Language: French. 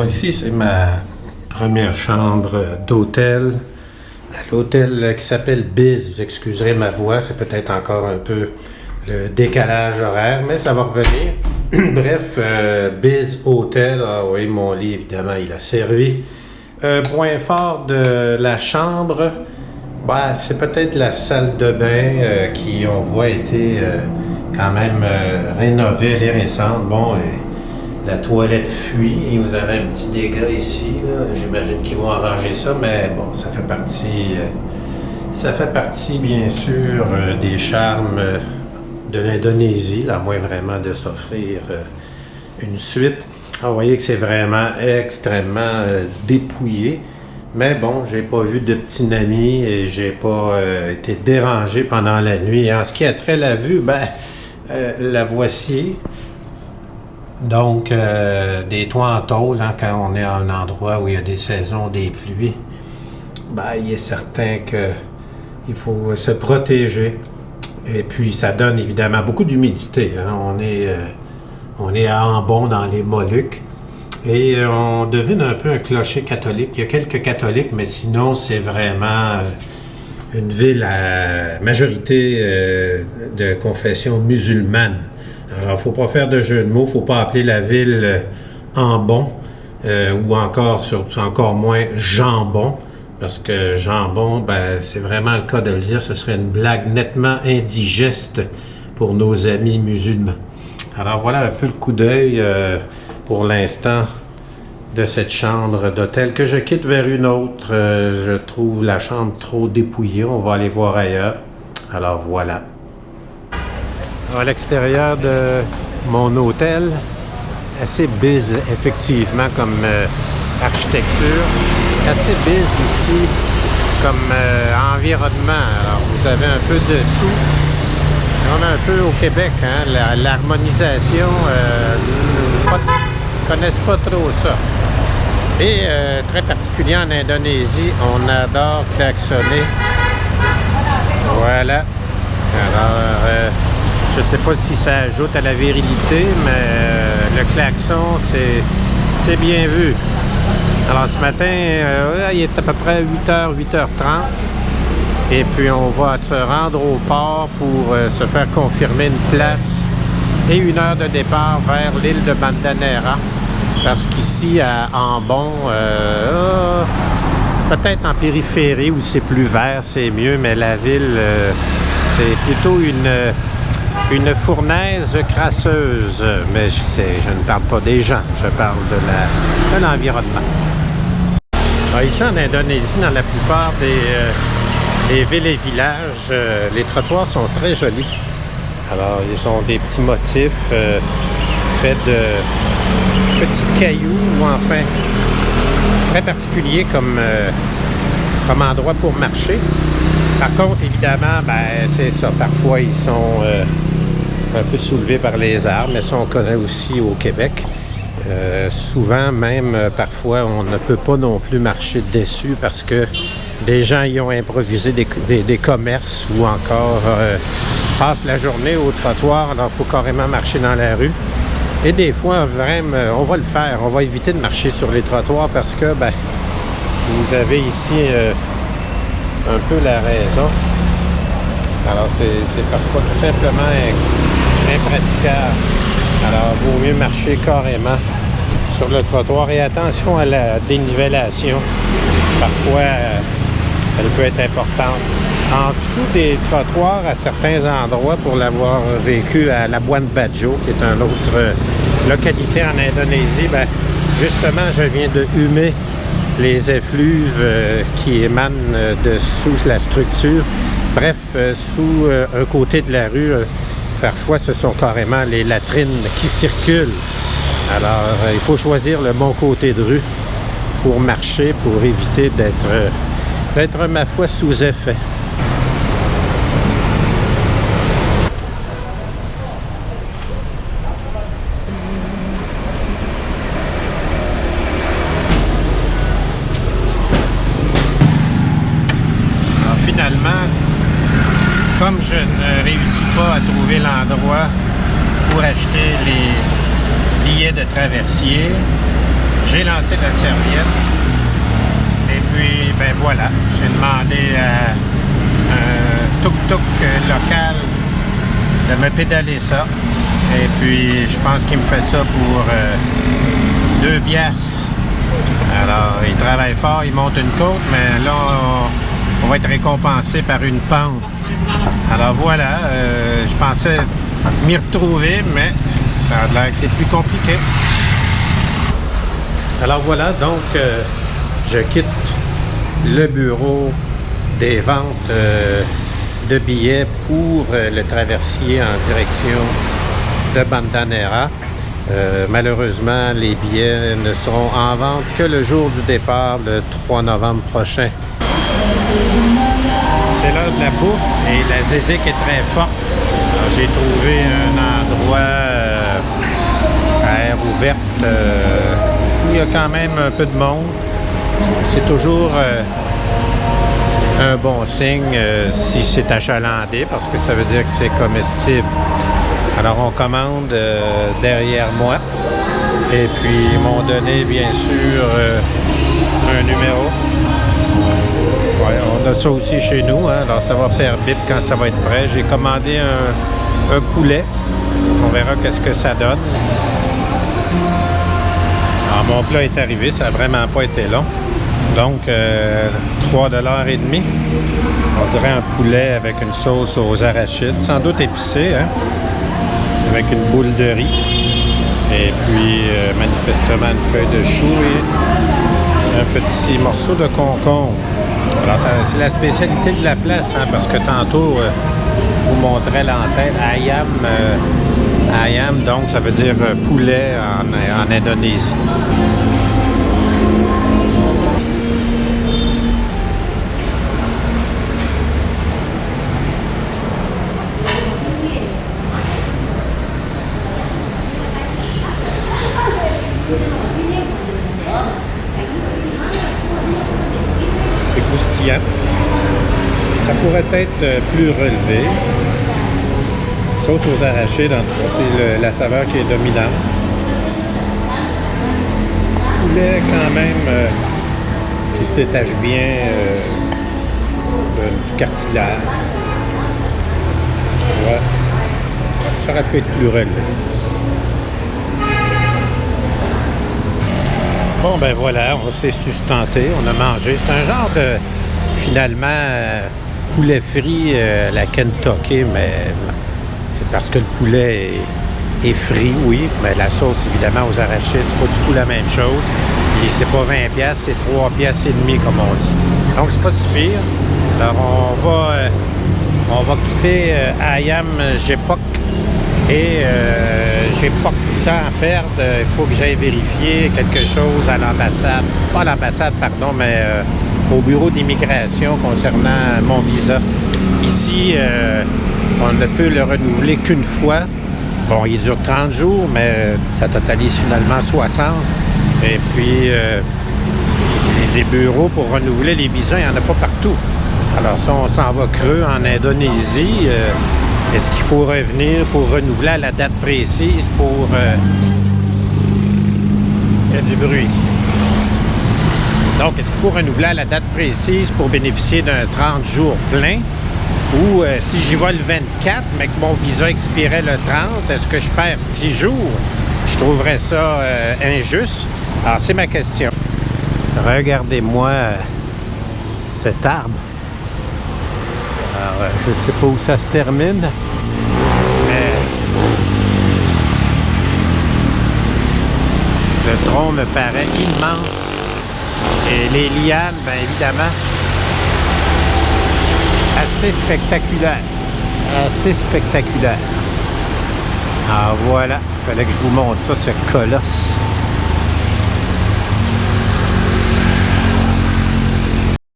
ici, c'est ma première chambre d'hôtel. À l'hôtel qui s'appelle Biz. Vous excuserez ma voix, c'est peut-être encore un peu le décalage horaire, mais ça va revenir. Bref, Biz Hotel. Ah oui, mon lit, évidemment, il a servi. Point fort de la chambre, c'est peut-être la salle de bain qui, on voit, a été quand même rénovée, elle est récente. Bon, la toilette fuit et vous avez un petit dégât ici. J'imagine qu'ils vont arranger ça, mais bon, ça fait partie bien sûr des charmes de l'Indonésie, à moins vraiment de s'offrir une suite. Vous voyez que c'est vraiment extrêmement dépouillé. Mais bon, j'ai pas vu de petit Nami et j'ai pas été dérangé pendant la nuit. Et en ce qui a trait à la vue, la voici. Donc, des toits en tôle, quand on est à un endroit où il y a des saisons, des pluies, il est certain qu'il faut se protéger. Et puis, ça donne évidemment beaucoup d'humidité. On est à Ambon, dans les Moluques. Et on devine un peu un clocher catholique. Il y a quelques catholiques, mais sinon, c'est vraiment une ville à majorité de confession musulmane. Alors, il ne faut pas faire de jeu de mots, il ne faut pas appeler la ville Ambon, ou encore moins Jambon, parce que Jambon, c'est vraiment le cas de le dire, ce serait une blague nettement indigeste pour nos amis musulmans. Alors, voilà un peu le coup d'œil pour l'instant de cette chambre d'hôtel que je quitte vers une autre. Je trouve la chambre trop dépouillée, on va aller voir ailleurs. Alors, voilà. À l'extérieur de mon hôtel, assez biz effectivement comme architecture, assez biz aussi comme environnement. Alors vous avez un peu de tout, comme un peu au Québec, l'harmonisation, ne connaissent pas trop ça. Et très particulier en Indonésie, on adore klaxonner. Voilà. Alors, je ne sais pas si ça ajoute à la virilité, mais le klaxon, c'est bien vu. Alors ce matin, il est à peu près 8h, 8h30. Et puis on va se rendre au port pour se faire confirmer une place et une heure de départ vers l'île de Banda Neira. Parce qu'ici, à Ambon, peut-être en périphérie où c'est plus vert, c'est mieux, mais la ville, c'est plutôt une fournaise crasseuse, mais je ne parle pas des gens, je parle de l'environnement. Alors ici en Indonésie, dans la plupart des villes et villages, les trottoirs sont très jolis. Alors ils ont des petits motifs faits de petits cailloux ou enfin très particuliers comme endroit pour marcher. Par contre, évidemment, c'est ça. Parfois, ils sont un peu soulevés par les arbres, mais ça, on connaît aussi au Québec. Souvent, même, parfois, on ne peut pas non plus marcher dessus parce que des gens y ont improvisé des commerces ou encore passent la journée au trottoir. Alors, il faut carrément marcher dans la rue. Et des fois, vraiment, on va le faire. On va éviter de marcher sur les trottoirs parce que, vous avez ici un peu la raison. Alors, c'est parfois tout simplement impraticable. Alors, il vaut mieux marcher carrément sur le trottoir. Et attention à la dénivellation. Parfois, elle peut être importante. En dessous des trottoirs, à certains endroits, pour l'avoir vécu à Labuan Bajo, qui est une autre localité en Indonésie, justement, je viens de humer les effluves qui émanent de sous la structure. Bref, sous un côté de la rue, parfois ce sont carrément les latrines qui circulent. Alors, il faut choisir le bon côté de rue pour marcher, pour éviter d'être ma foi, sous effet. Comme je ne réussis pas à trouver l'endroit pour acheter les billets de traversier, J'ai lancé la serviette. Et puis, ben voilà, j'ai demandé à un tuk-tuk local de me pédaler ça. Et puis, je pense qu'il me fait ça pour 2 piastres. Alors, il travaille fort, il monte une côte, mais là, on va être récompensé par une pente. Alors voilà, je pensais m'y retrouver, mais ça a l'air que c'est plus compliqué. Alors voilà, donc, je quitte le bureau des ventes de billets pour le traversier en direction de Bandanera. Malheureusement, les billets ne seront en vente que le jour du départ, le 3 novembre prochain. C'est l'heure de la bouffe et la zézique est très forte. J'ai trouvé un endroit à air ouverte où il y a quand même un peu de monde. C'est toujours un bon signe si c'est achalandé parce que ça veut dire que c'est comestible. Alors, on commande derrière moi. Et puis, ils m'ont donné, bien sûr, un numéro. Ouais, on a ça aussi chez nous. Hein? Alors, ça va faire bip quand ça va être prêt. J'ai commandé un poulet. On verra qu'est-ce que ça donne. Alors, mon plat est arrivé. Ça n'a vraiment pas été long. Donc, 3,5 $. On dirait un poulet avec une sauce aux arachides. Sans doute épicé, hein? Avec une boule de riz et puis manifestement une feuille de chou et un petit morceau de concombre. Alors c'est la spécialité de la place, hein, parce que tantôt je vous montrais l'antenne ayam, donc ça veut dire poulet en Indonésie. Croustillant. Ça pourrait être plus relevé. Sauce aux arachides, en tout cas, c'est la saveur qui est dominante. Poulet quand même qui se détache bien du cartilage. Ouais. Ça aurait pu être plus relevé. Bon, ben voilà, on s'est sustenté, on a mangé. C'est un genre de, finalement, poulet frit à la Kentucky, mais c'est parce que le poulet est frit, oui, mais la sauce, évidemment, aux arachides, c'est pas du tout la même chose. Et c'est pas 20 $, c'est 3 $, comme on dit. Donc, c'est pas si pire. Alors, on va quitter Ayam Gepak et j'ai pas de temps à perdre. Il faut que j'aille vérifier quelque chose à l'ambassade. Pas à l'ambassade, pardon, mais au bureau d'immigration concernant mon visa. Ici, on ne peut le renouveler qu'une fois. Bon, il dure 30 jours, mais ça totalise finalement 60. Et puis, les bureaux pour renouveler les visas, il n'y en a pas partout. Alors, ça, on s'en va creux en Indonésie. Est-ce qu'il faut revenir pour renouveler à la date précise pour... Il y a du bruit ici. Donc, est-ce qu'il faut renouveler à la date précise pour bénéficier d'un 30 jours plein? Ou si j'y vais le 24, mais que mon visa expirait le 30, est-ce que je perds 6 jours? Je trouverais ça injuste. Alors, c'est ma question. Regardez-moi cet arbre. Alors, je ne sais pas où ça se termine, mais le tronc me paraît immense. Et les lianes, bien évidemment, assez spectaculaires. Assez spectaculaires. Alors voilà, il fallait que je vous montre ça, ce colosse.